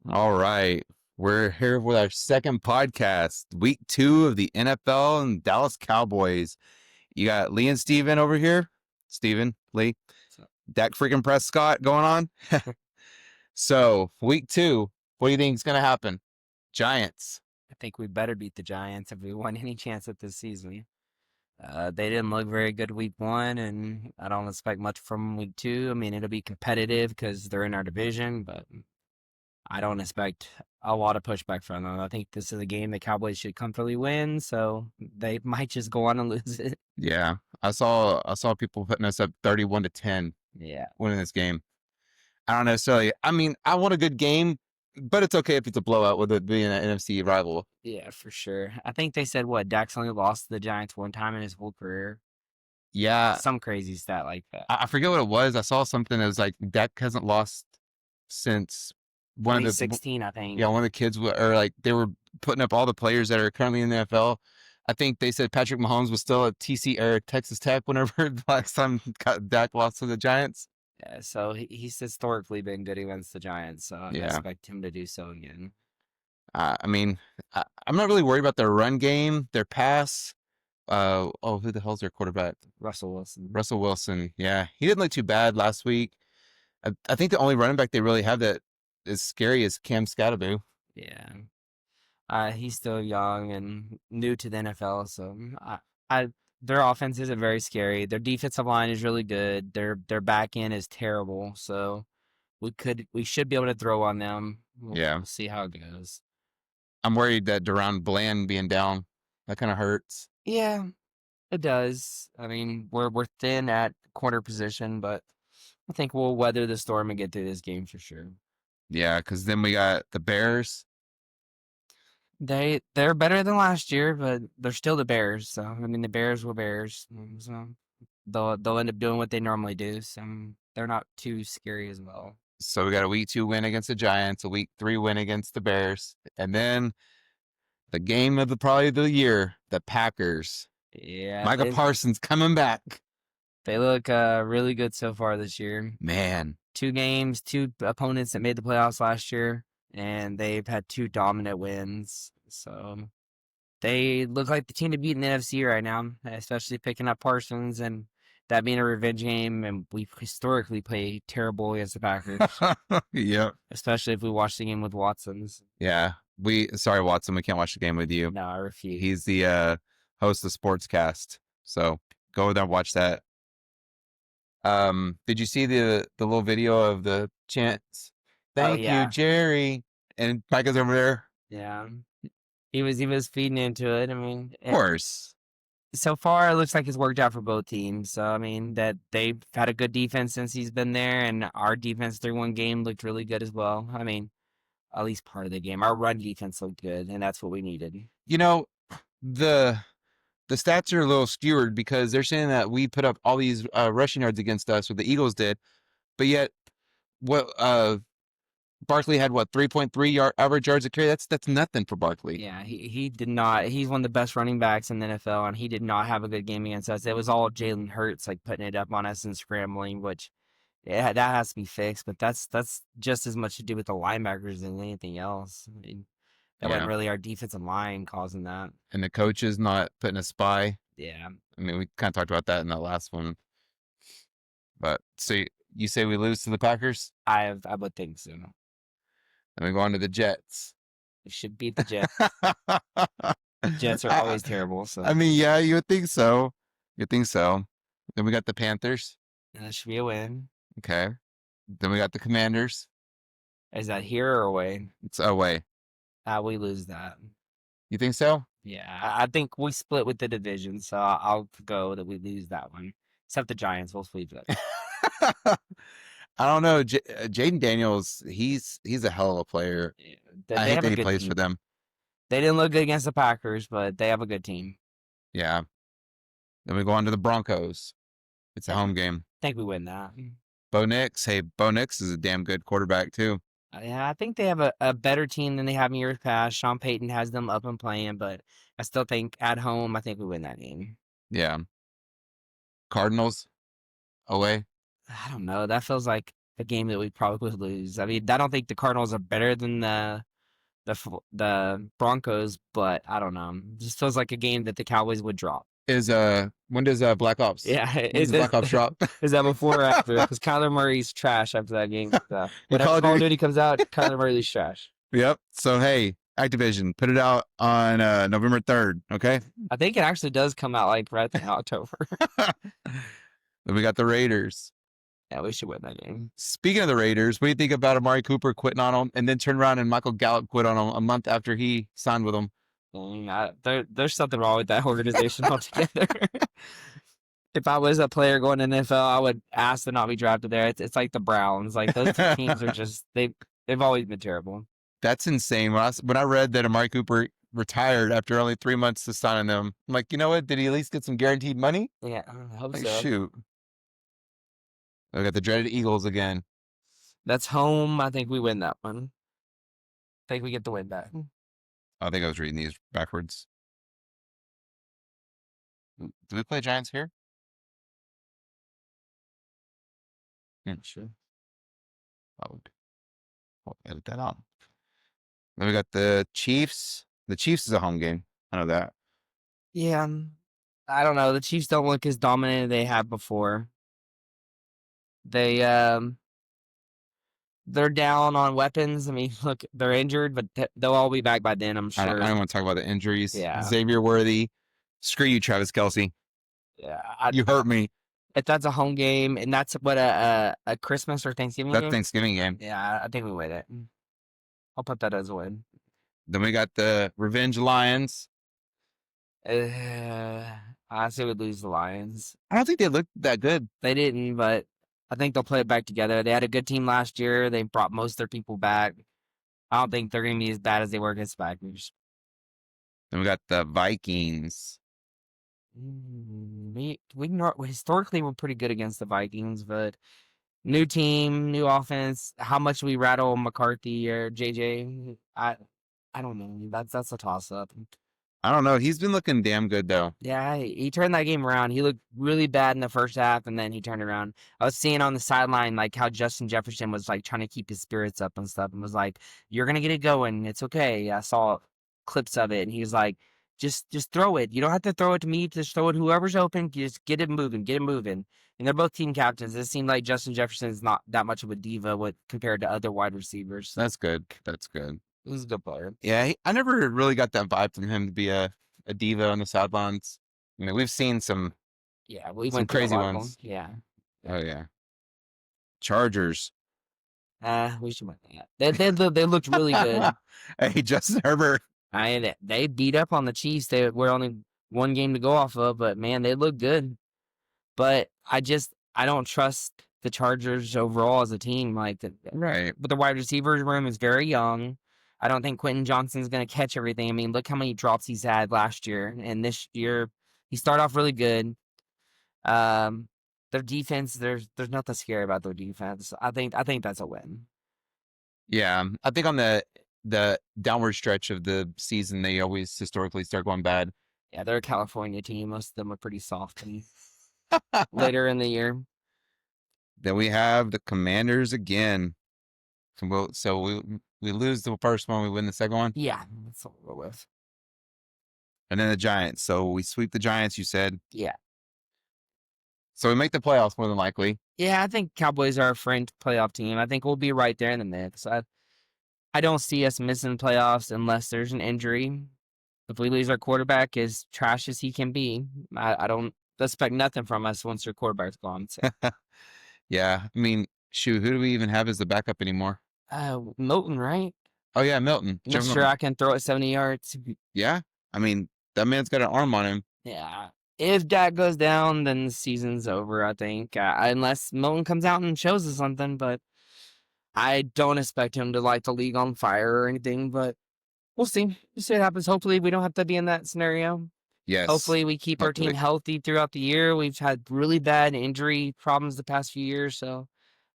All right. We're here with our second podcast, week 2 of the NFL and Dallas Cowboys. You got Lee and Steven over here. Steven, Lee, So, Dak freaking Prescott going on. So, week 2, what do you think is going to happen? Giants. I think we better beat the Giants if we want any chance at this season. They didn't look very good week 1, and I don't expect much from week 2. I mean, it'll be competitive because they're in our division, but I don't expect a lot of pushback from them. I think this is a game the Cowboys should comfortably win, so they might just go on and lose it. Yeah. I saw people putting us up 31-10 Yeah. winning this game. I don't necessarily. I mean, I want a good game, but it's okay if it's a blowout with it being an NFC rival. Yeah, for sure. I think they said Dak's only lost to the Giants one time in his whole career. Yeah, Some crazy stat like that. I forget what it was. I saw something that was like Dak hasn't lost since one of the 2016, I think. yeah, one of the kids or like they were putting up all the players that are currently in the NFL. I think they said Patrick Mahomes was still at TC or Texas Tech whenever the last time Dak lost to the Giants. Yeah, so he's historically been good against the Giants, so I Yeah, expect him to do so again. I mean, I'm not really worried about their run game, their pass. Who the hell's their quarterback? Russell Wilson. Russell Wilson. Yeah, he didn't look too bad last week. I think the only running back they really have that is scary is Cam Scatterbo. Yeah. He's still young and new to the NFL, so I their offense isn't very scary. Their defensive line is really good. Their back end is terrible, so we should be able to throw on them. Yeah. We'll see how it goes. I'm worried that Deron Bland being down, that kind of hurts. Yeah, it does. I mean, we're thin at corner position, but I think we'll weather the storm and get through this game for sure. Yeah, because then we got the Bears. They're better than last year, but they're still the Bears. So I mean, the Bears were Bears. So they'll end up doing what they normally do. So they're not too scary as well. So we got a week 2 win against the Giants, a week 3 win against the Bears, and then the game of probably the year, the Packers. Yeah, Micah Parsons coming back. they look really good so far this year. Man, 2 games, 2 opponents that made the playoffs last year, and they've had 2 dominant wins. So they look like the team to beat in the NFC right now, especially picking up Parsons and that being a revenge game. And we historically play terrible against the Packers, yep. especially if we watch the game with Watson's. Yeah. Sorry, Watson, we can't watch the game with you. No, I refuse. He's the host of Sportscast. So go over there and watch that. Did you see the little video of the chants? Thank you, Jerry. And Micah's over there. Yeah. He was feeding into it. I mean, Of course. so far it looks like it's worked out for both teams. So I mean that they've had a good defense since he's been there, and our defense through one game looked really good as well. I mean, at least part of the game. Our run defense looked good, and that's what we needed. You know, the stats are a little skewed because they're saying that we put up all these rushing yards against us, what the Eagles did, but yet what Barkley had 3.3 average yards a carry. That's nothing for Barkley. Yeah, he did not. He's one of the best running backs in the NFL, and he did not have a good game against us. It was all Jalen Hurts like putting it up on us and scrambling, which yeah, that has to be fixed. But that's just as much to do with the linebackers than anything else. I mean, that wasn't really our defensive line causing that. And the coach is not putting a spy. Yeah. I mean, we kind of talked about that in the last one. But so you say we lose to the Packers? I would think so. Then we go on to the Jets. We should beat the Jets. Jets are always terrible. So I mean, yeah, you would think so. You'd think so. Then we got the Panthers. that should be a win. Okay. Then we got the Commanders. Is that here or away? It's away. We lose that. You think so? Yeah, I think we split with the division, so I'll go that we lose that one. Except the Giants, we'll sweep that. I don't know. Jaden Daniels, he's a hell of a player. I hate that he plays for them. They didn't look good against the Packers, but they have a good team. Yeah. Then we go on to the Broncos. It's a home game. I think we win that. Bo Nix. Hey, Bo Nix is a damn good quarterback, too. Yeah, I think they have a better team than they have in years past. Sean Payton has them up and playing, but I still think at home, I think we win that game. Yeah. Cardinals away. I don't know. That feels like a game that we probably would lose. I mean, I don't think the Cardinals are better than the Broncos, but I don't know. It just feels like a game that the Cowboys would drop. Is when does Black Ops? Yeah, When does Black Ops drop? is that before or after? Because Kyler Murray's trash after that game. So In whenever Call of Call of Duty. Duty comes out, Kyler Murray's trash. Yep. So hey, Activision, put it out on November 3rd. Okay. I think it actually does come out like right in October. Then we got the Raiders. Yeah, we should win that game. Speaking of the Raiders, what do you think about Amari Cooper quitting on them and then turn around and Michael Gallup quit on them a month after he signed with them? There's something wrong with that organization altogether. If I was a player going to NFL, I would ask to not be drafted there. It's like the Browns. Like those two teams are just they've always been terrible. That's insane. When I read that Amari Cooper retired after only 3 months to sign them, I'm like, you know what? Did he at least get some guaranteed money? Yeah, I hope Like, so. shoot. We got the dreaded Eagles again. That's home. I think we win that one. I think we get the win back. I think I was reading these backwards. Do we play Giants here? Sure. I'll edit that out. Then we got the Chiefs. The Chiefs is a home game. I know that. Yeah, I don't know. The Chiefs don't look as dominant as they have before. They're down on weapons. I mean, look, they're injured, but they'll all be back by then, I'm I sure. don't want to talk about the injuries. Yeah. Xavier Worthy. Screw you, Travis Kelce. Yeah, You hurt me. if that's a home game, and that's what a Christmas or Thanksgiving That game. Thanksgiving game. Yeah, I think we win it. I'll put that as a win. Then we got the Revenge Lions. I say we lose the Lions. I don't think they looked that good. They didn't, but I think they'll play it back together. They had a good team last year. They brought most of their people back. I don't think they're going to be as bad as they were against the Packers. Then we got the Vikings. We historically we're pretty good against the Vikings, but new team, new offense. How much we rattle McCarthy or JJ? I don't know. That's a toss up. I don't know. He's been looking damn good though. Yeah, he turned that game around. He looked really bad in the first half, and then he turned around. I was seeing on the sideline like how Justin Jefferson was like trying to keep his spirits up and stuff, and was like, "You're gonna get it going. It's okay." I saw clips of it, and he was like, "Just throw it. You don't have to throw it to me. Just throw it whoever's open. Just get it moving. Get it moving." And they're both team captains. It seemed like Justin Jefferson is not that much of a diva compared to other wide receivers. That's good. That's good. He's a good player. Yeah, I never really got that vibe from him to be a diva on the sidelines. I mean, we've seen some. Yeah, we Some went through a crazy lot of ones. them. Yeah. Oh yeah. Chargers. We should win that. They looked really good. Hey, Justin Herbert. They beat up on the Chiefs. They were only one game to go off of, but man, they look good. But I don't trust the Chargers overall as a team. Right. But the wide receivers room is very young. I don't think Quentin Johnston's going to catch everything. I mean, look how many drops he's had last year, and this year he started off really good. Their defense, there's nothing scary about their defense. I think that's a win. Yeah, I think on the downward stretch of the season, they always historically start going bad. Yeah, they're a California team. Most of them are pretty soft later in the year. Then we have the Commanders again. So we lose the first one, we win the second one. Yeah, that's what we'll go with. And then the Giants. So we sweep the Giants, you said. Yeah. So we make the playoffs more than likely. Yeah, I think Cowboys are a fringe playoff team. I think we'll be right there in the mix. I don't see us missing playoffs unless there's an injury. If we lose our quarterback, as trash as he can be, I don't expect nothing from us once your quarterback's gone. So. Yeah, I mean, shoot, who do we even have as the backup anymore? Milton, right? Oh yeah, Milton. I'm sure I can throw it 70 yards. Yeah, I mean, that man's got an arm on him. Yeah. If Dak goes down, then the season's over, I think. Unless Milton comes out and shows us something, but I don't expect him to light the league on fire or anything, but we'll see. We'll see what happens. Hopefully we don't have to be in that scenario. Yes. Hopefully we keep our team healthy throughout the year. We've had really bad injury problems the past few years, so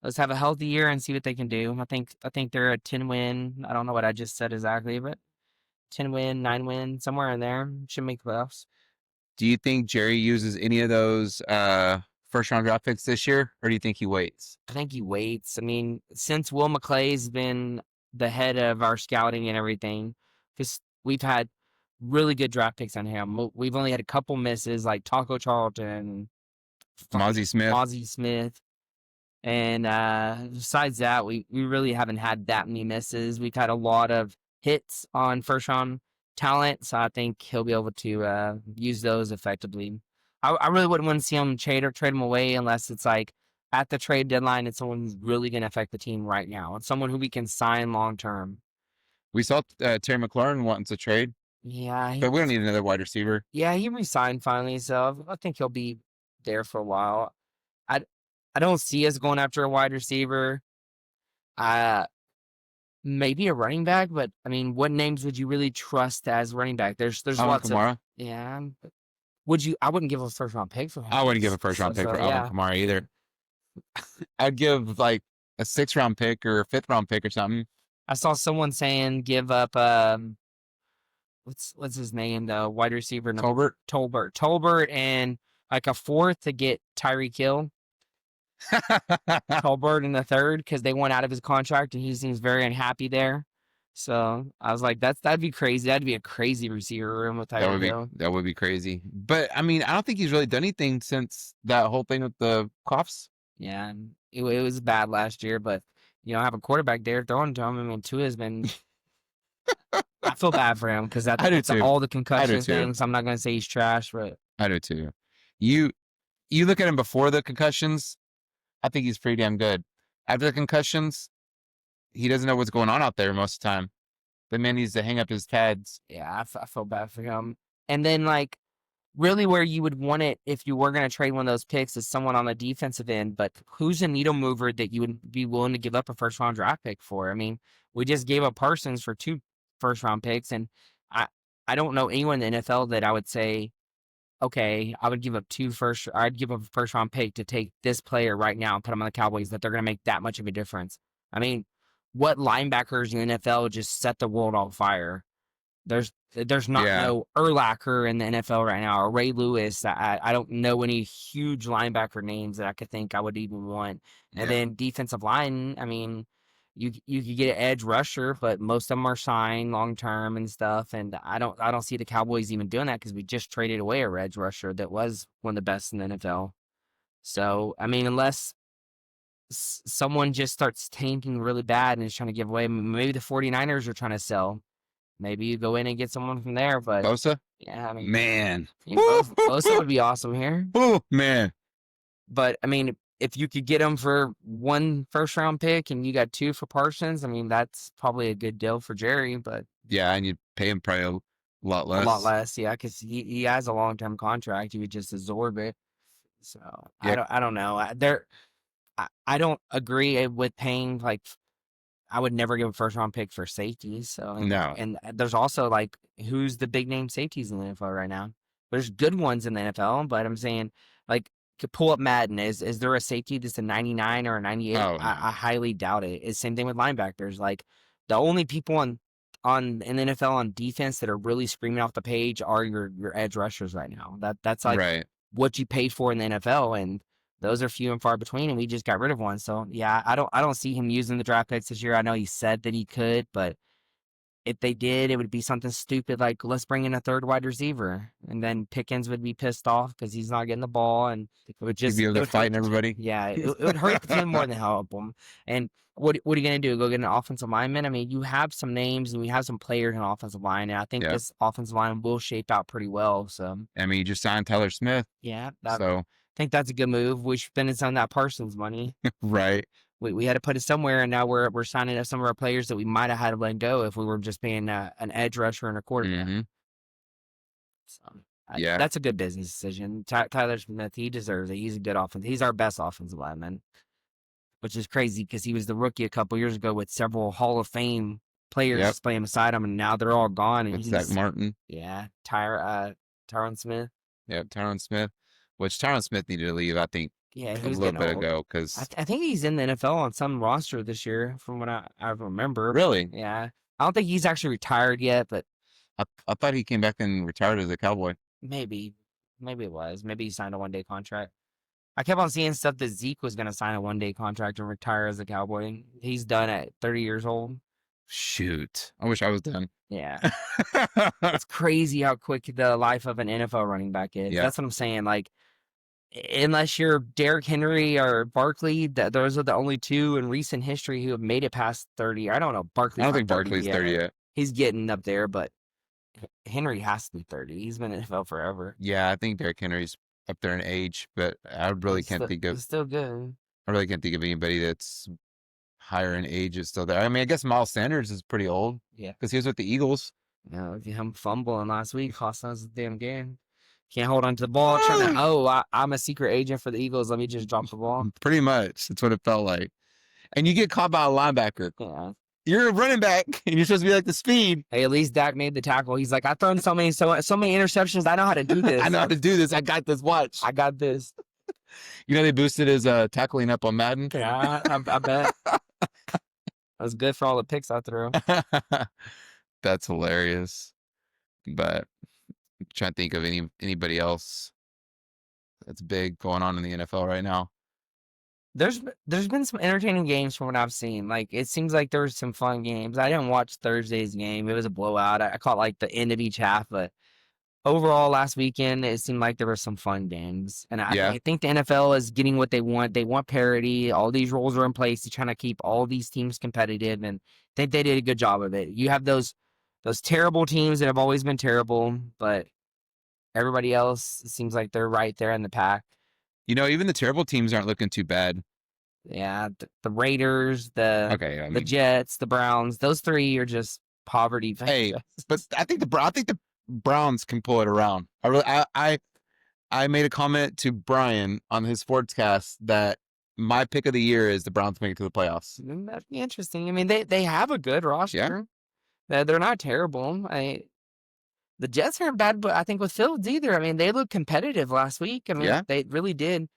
let's have a healthy year and see what they can do. I think they're a 10-win. I don't know what I just said exactly, but 10-win, 9-win, somewhere in there. Should make the playoffs. Do you think Jerry uses any of those first round draft picks this year, or do you think he waits? I think he waits. I mean, since Will McClay's been the head of our scouting and everything, because we've had really good draft picks on him. We've only had a couple misses, like Taco Charlton, Mozzie Smith. Mozzie Smith. And besides that, we really haven't had that many misses. We've had a lot of hits on first round talent, so I think he'll be able to use those effectively. I really wouldn't want to see him trade him away unless it's like at the trade deadline, it's someone who's really going to affect the team right now. It's someone who we can sign long term. We saw Terry McLaurin wanting to trade, Yeah, but we don't need another wide receiver. yeah, he resigned finally, so I think he'll be there for a while. I I don't see us going after a wide receiver. Uh Maybe a running back, but I mean, what names would you really trust as running back? There's Alvin lots of Kamara. yeah. But would you? I wouldn't give a first round pick for him. I wouldn't give a first round pick for Alvin Kamara either. I'd give like a 6th round pick or a 5th round pick or something. I saw someone saying give up what's his name, the wide receiver Tolbert and like a 4th to get Tyreek Hill. Tolbert in the 3rd because they went out of his contract and he seems very unhappy there. So I was like, that'd be crazy. That'd be a crazy receiver room with Tyreek Hill. That would be crazy. But I mean, I don't think he's really done anything since that whole thing with the coughs. Yeah, it was bad last year, but have a quarterback there throwing to him. I mean, Tua's been. I feel bad for him because that's all the concussion things. I'm not going to say he's trash, but I do too. You look at him before the concussions. I think he's pretty damn good. After the concussions, he doesn't know what's going on out there most of the time. The man needs to hang up his pads. Yeah, I feel bad for him. And then, like, really where you would want it if you were going to trade one of those picks is someone on the defensive end, but who's a needle mover that you would be willing to give up a first-round draft pick for? I mean, we just gave up Parsons for 2 first-round picks, and I don't know anyone in the NFL that I would say, okay, I'd give up a first-round pick to take this player right now and put him on the Cowboys, that they're going to make that much of a difference. I mean, what linebackers in the NFL just set the world on fire? There's not no Urlacher in the NFL right now, or Ray Lewis. I don't know any huge linebacker names that I could think I would even want. And then defensive line, I mean, you could get an edge rusher, but most of them are signed long term and stuff. And I don't see the Cowboys even doing that because we just traded away a edge rusher that was one of the best in the NFL. So I mean, unless someone just starts tanking really bad and is trying to give away, maybe the 49ers are trying to sell. Maybe you go in and get someone from there, but Bosa? Yeah, I mean, man. Bosa would be awesome here. Oh, man. But I mean, if you could get him for 1 first-round pick and you got 2 for Parsons, I mean, that's probably a good deal for Jerry. But yeah, and you'd pay him probably a lot less. A lot less, yeah, because he has a long-term contract. You would just absorb it. So I don't know. I don't agree with paying like. I would never give a first-round pick for safeties. So no, and there's also like who's the big name safeties in the NFL right now? There's good ones in the NFL, but I'm saying like to pull up Madden. Is there a safety that's a 99 or a 98? Oh, no. I highly doubt it. It's same thing with linebackers. Like the only people in the NFL on defense that are really screaming off the page are your edge rushers right now. That's like what you paid for in the NFL, and those are few and far between, and we just got rid of one. So yeah, I don't see him using the draft picks this year. I know he said that he could, but if they did, it would be something stupid like let's bring in a 3rd wide receiver, and then Pickens would be pissed off because he's not getting the ball, and it would just be fighting everybody. Yeah, it would hurt the team more than help them. And what are you gonna do? Go get an offensive lineman? I mean, you have some names and we have some players in offensive line, and I think this offensive line will shape out pretty well. So I mean, you just signed Tyler Smith. Yeah, so I think that's a good move. We should spend some of that Parsons money. Right. We had to put it somewhere, and now we're signing up some of our players that we might have had to let go if we were just paying an edge rusher and a quarterback. Mm-hmm. So that's a good business decision. Tyler Smith, he deserves it. He's a good offense. He's our best offensive lineman, which is crazy because he was the rookie a couple years ago with several Hall of Fame players playing beside him, and now they're all gone. And with Zach Martin. Yeah, Tyron Smith. Yeah, Tyron Smith. Which Tyron Smith needed to leave, I think, a little bit ago. Because I think he's in the NFL on some roster this year, from what I remember. Really? Yeah. I don't think he's actually retired yet, but I thought he came back and retired as a Cowboy. Maybe it was. Maybe he signed a 1-day contract. I kept on seeing stuff that Zeke was going to sign a 1-day contract and retire as a Cowboy. He's done at 30 years old. Shoot. I wish I was done. Yeah. It's crazy how quick the life of an NFL running back is. Yeah. That's what I'm saying. Like, unless you're Derrick Henry or Barkley, those are the only two in recent history who have made it past 30. I don't know. I don't think Barkley's 30 yet. He's getting up there, but Henry has to be 30. He's been in the NFL forever. Yeah, I think Derrick Henry's up there in age, but I really can't think of. It's still good. I really can't think of anybody that's higher in age is still there. I mean, I guess Miles Sanders is pretty old. Yeah, because he was with the Eagles. Yeah, him fumbling last week cost us the damn game. Can't hold on to the ball. I'm a secret agent for the Eagles. Let me just drop the ball. Pretty much. That's what it felt like. And you get caught by a linebacker. Yeah. You're a running back, and you're supposed to be like the speed. Hey, at least Dak made the tackle. He's like, I've thrown so many interceptions. I know how to do this. I know how to do this. I got this. Watch. I got this. You know they boosted his tackling up on Madden? Yeah, I bet. That was good for all the picks I threw. That's hilarious. But I'm trying to think of anybody else that's big going on in the NFL right now. There's been some entertaining games from what I've seen. Like, it seems like there was some fun games. I didn't watch Thursday's game. It was a blowout. I caught like the end of each half, but overall last weekend it seemed like there were some fun games. And I think the NFL is getting what they want. They want parity. All these rules are in place to try to keep all these teams competitive, and I think they did a good job of it. You have those terrible teams that have always been terrible, but everybody else seems like they're right there in the pack. You know, even the terrible teams aren't looking too bad. Yeah, the Raiders, the Jets, the Browns, those three are just poverty. Hey, but I think the Browns can pull it around. I made a comment to Brian on his sportscast that my pick of the year is the Browns make it to the playoffs. That'd be interesting. I mean, they have a good roster. Yeah. They're not terrible. The Jets aren't bad, but I think with Fields either. I mean, they looked competitive last week. I mean, they really did.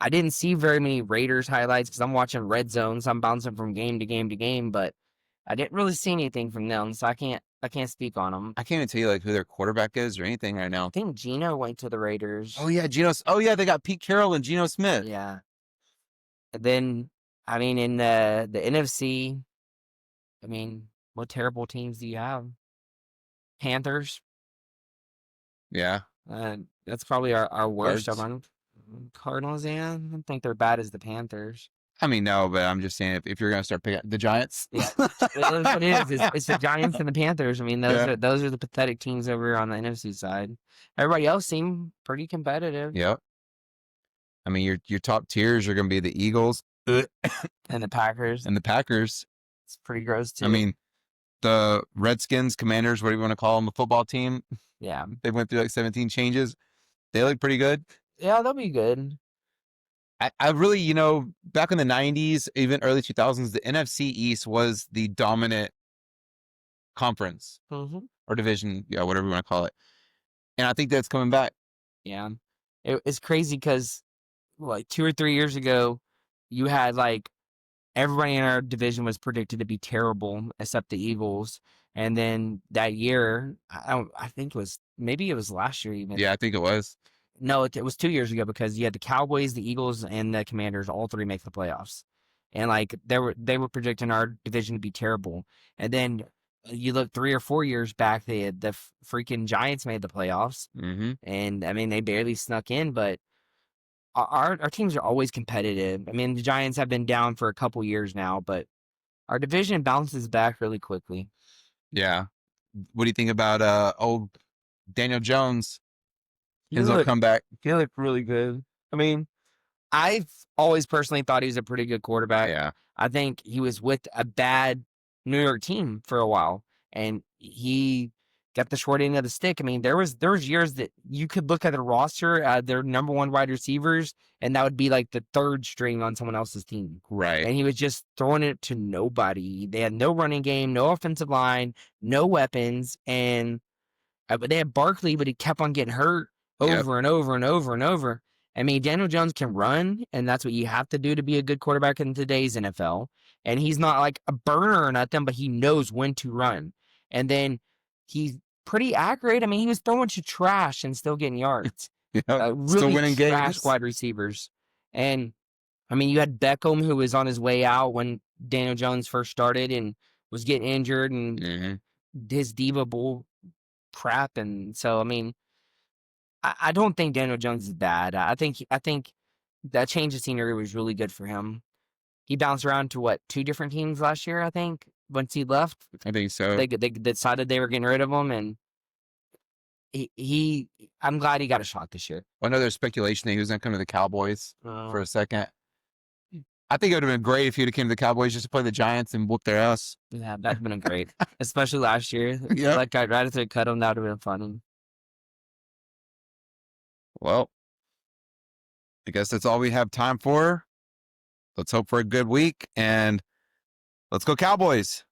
I didn't see very many Raiders highlights because I'm watching Red Zone, so I'm bouncing from game to game to game, but I didn't really see anything from them, so I can't speak on them. I can't even tell you like who their quarterback is or anything right now. I think Geno went to the Raiders. Oh yeah, they got Pete Carroll and Geno Smith. Yeah. And then, I mean, in the NFC, I mean, what terrible teams do you have? Panthers. Yeah. That's probably our worst of them. Cardinals, yeah. I don't think they're bad as the Panthers. I mean, no, but I'm just saying if you're going to start picking the Giants. Yeah, what it is. It's the Giants and the Panthers. I mean, those are the pathetic teams over on the NFC side. Everybody else seemed pretty competitive. Yep. I mean, your top tiers are going to be the Eagles and the Packers. It's pretty gross, too. I mean, the Redskins, Commanders, whatever you want to call them, a football team. Yeah. They went through like 17 changes. They look pretty good. Yeah, they'll be good. I really, back in the 90s, even early 2000s, the NFC East was the dominant conference or division, whatever you want to call it. And I think that's coming back. Yeah. It's crazy because like 2 or 3 years ago, you had like everybody in our division was predicted to be terrible except the Eagles. And then that year, I think maybe it was last year even. Yeah, I think it was. No, it was 2 years ago because you had the Cowboys, the Eagles, and the Commanders, all three make the playoffs. And like they were predicting our division to be terrible. And then you look 3 or 4 years back, the freaking Giants made the playoffs. Mm-hmm. And I mean, they barely snuck in, but our teams are always competitive. I mean, the Giants have been down for a couple years now, but our division bounces back really quickly. Yeah. What do you think about old Daniel Jones? His comeback. He looked really good. I mean, I've always personally thought he was a pretty good quarterback. Yeah. I think he was with a bad New York team for a while, and he got the short end of the stick. I mean, there was years that you could look at the roster, their number one wide receivers, and that would be like the third string on someone else's team. Right. And he was just throwing it to nobody. They had no running game, no offensive line, no weapons, and they had Barkley, but he kept on getting hurt over and over and over and over. I mean, Daniel Jones can run, and that's what you have to do to be a good quarterback in today's NFL. And he's not like a burner or nothing, but he knows when to run. And then he's pretty accurate. I mean, he was throwing to trash and still getting yards. Really still winning trash games. wide receivers. And I mean, you had Beckham, who was on his way out when Daniel Jones first started and was getting injured, and his diva bull crap. And so, I mean, I don't think Daniel Jones is bad. I think that change of scenery was really good for him. He bounced around to what, 2 different teams last year, I think, once he left. I think so. They decided they were getting rid of him, and I'm glad he got a shot this year. I know there's speculation that he was going to come to the Cowboys for a second. Hmm. I think it would have been great if he'd have came to the Cowboys just to play the Giants and whoop their ass. Yeah, that'd been great, especially last year. Yep. Like right after they cut him, that would have been funny. Well, I guess that's all we have time for. Let's hope for a good week, and let's go Cowboys.